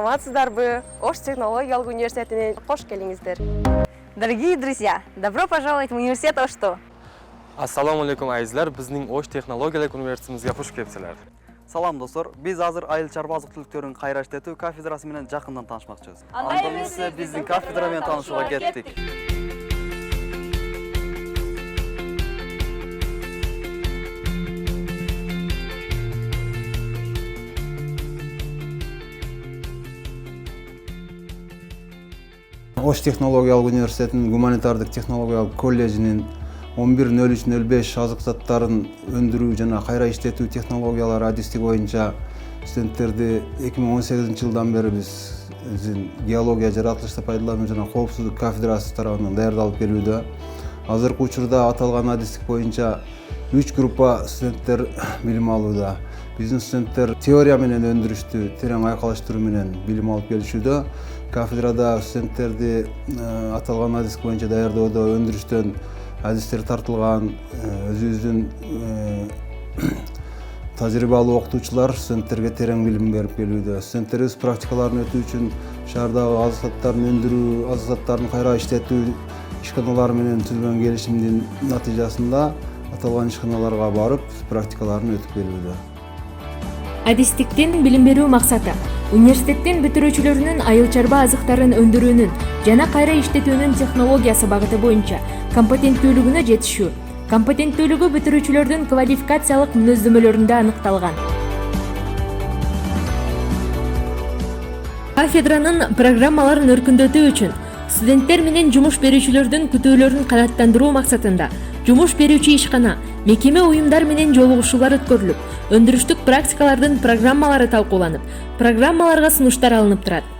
Саламатсыздарбы? Ош технологиялык университетине кош келиңиздер. Дорогие друзья, добро пожаловать в университет Ошто. Ассаламу алейкум айзлар, биздин Ош технологиялык университетибизге хуш келипсиздер. Салам достор, биз азыр айыл чарба азык-түлүктөрүн кайра иштетүү кафедрасы менен жакындан таанышмакчыбыз. Анда Анда биздин кафедра менен таанышууга кеттик. Ош технологиялык университетинин гуманитардык технологиялык колледжинин 11.03.05 азык заттарын өндүрүү жана кайра иштетүү технологиялары адистиги боюнча студенттерди 2018 жылдан бери биздин геология, жаратылышты пайдалануу жана коопсуздук кафедрасы тарабынан даярдалып келүүдө. Азыркы учурда аталган адистик боюнча 3 группа студенттер билим алууда. Биздин студенттер теория менен өндүрүштү терең айкалыштыруу менен билим алып келишүүдө. Кафедрада студенттерди аталган адистик боюнча даярдоодо өндүрүштөн адистер тартылган, өзүбүздүн тажрыйбалуу окутуучулар студенттерге терең билим берип келүүдө. Студенттерибиз практикаларын өтүү үчүн шаардагы азык заттарын өндүрүү, азык заттарын кайра иштетүү ишканалары менен түзүлгөн келишимдин натыйжасында аталган ишканаларга барып практикаларын өтүп келүүдө. Адистиктин билим берүү максаты университеттин бүтүрүүчүлөрүнүн айыл чарба азыктарын өндүрүүнүн жана кайра иштетүүнүн технологиясы багыты боюнча компетенттүүлүгүнө жетишүү. Компетенттүүлүгү бүтүрүүчүлөрдүн квалификациялык мүнөздөмөлөрүндө аныкталган. Кафедранын программаларын өркүндөтүү үчүн студенттер менен жумуш берүүчүлөрдүн күтүүлөрүн канааттандыруу максатында жумуш берүүчү ишкана, мекеме уюмдар менен жолугушуулар өткөрүлүп, өндүрүштүк практикалардын программалары талкууланып, программаларга сунуштар алынып турат.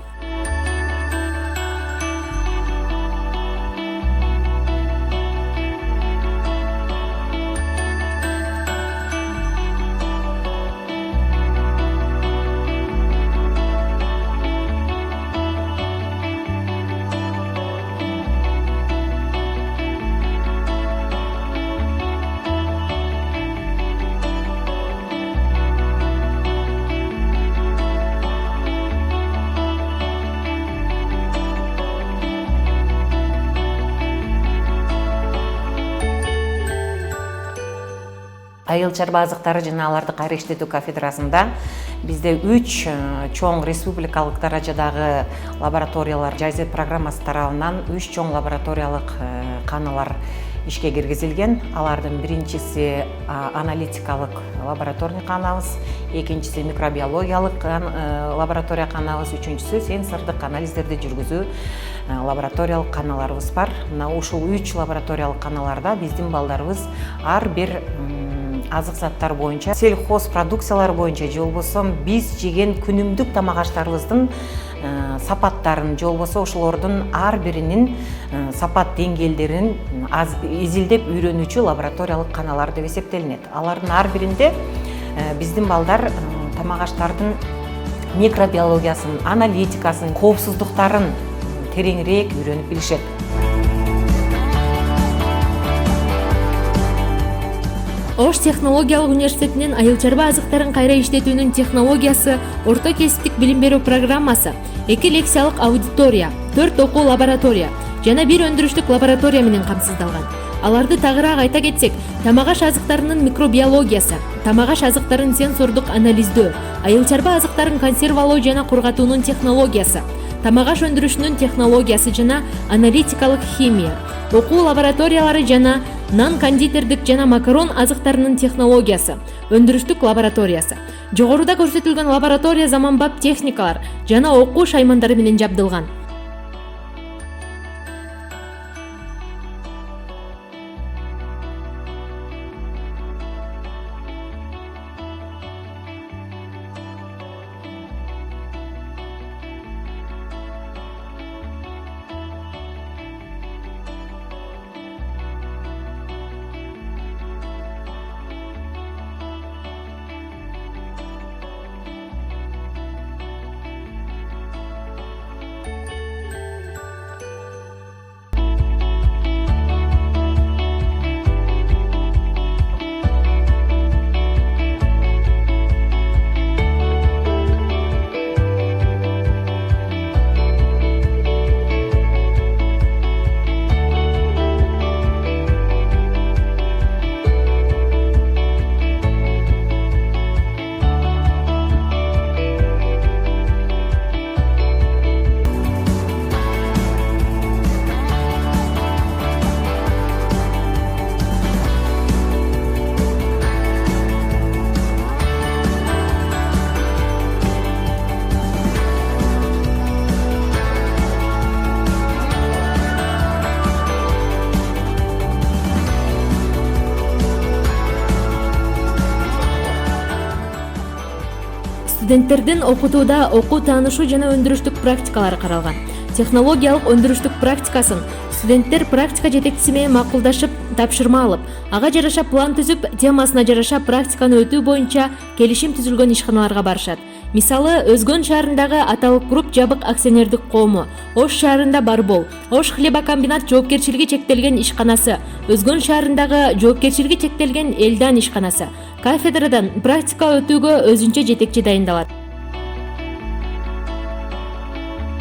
Айыл чарба азыктары жана аларды кайра иштетүү кафедрасында бизде 3 чоң республикалык даражадагы лабораториялар JZ программасы тарабынан 3 чоң лабораториялык каналар ишке киргизилген. Алардын биринчиси аналитикалык лабораторный канабыз, экинчиси микробиологиялык лаборатория канабыз, үчүнчүсү сенсордук анализдерди жүргүзүү лабораториялык каналарыбыз бар. Мына ушул 3 лабораториялык каналарда биздин балдарыбыз ар бир азык заттар боюнча, сельхоз продукциялары боюнча, же болбосо биз жеген күнүмдүк тамак аштарыбыздын сапаттарын, же болбосо ошолордун ар биринин сапат деңгээлдерин изилдеп үйрөнүүчү лабораториялык каналар деп эсептелинет. Алардын ар биринде биздин балдар тамак аштардын микробиологиясын, аналитикасын, коопсуздуктарын тереңирээк үйрөнүп билишет. Ош технологиялык университетинин айыл чарба азыктарын кайра иштетүүнүн технологиясы, орто кесиптик билим берүү программасы, 2 лекциялык аудитория, 4 окуу лаборатория жана 1 өндүрүштүк лаборатория менен камсыздалган. Аларды тагыраак айта кетсек, тамак аш азыктарынын микробиологиясы, тамак аш азыктарын сенсордук анализдөө, айыл чарба азыктарын консервалоо жана кургатуунун технологиясы, тамак аш өндүрүшүнүн технологиясы жана аналитикалык химия, окуу лабораториялары жана нан кондитердик жана макарон азыктарынын технологиясы, өндүрүштүк лабораториясы. Жогоруда көрсөтүлгөн лаборатория заманбап техникалар жана окуу шаймандары менен жабдылган. студенттердин окутууда окуу таанышуу жана өндүрүштүк практикалары каралган. Технологиялык өндүрүштүк практикасын студенттер практика жетекчиси менен макулдашып, тапшырма алып, ага жараша план түзүп, темасына жараша практиканы өтүү боюнча келишим түзүлгөн ишканаларга барышат. Мисалы, Өзгөн шаарындагы Аталык групп жабык акционердик коому, Ош шаарында Барбол, Ош хлебокомбинат жоопкерчилиги чектелген ишканасы, Өзгөн шаарындагы жоопкерчилиги чектелген Элдан ишканасы. Кафедрадан практика өтүүгө өзүнчө жетекчи дайындалат.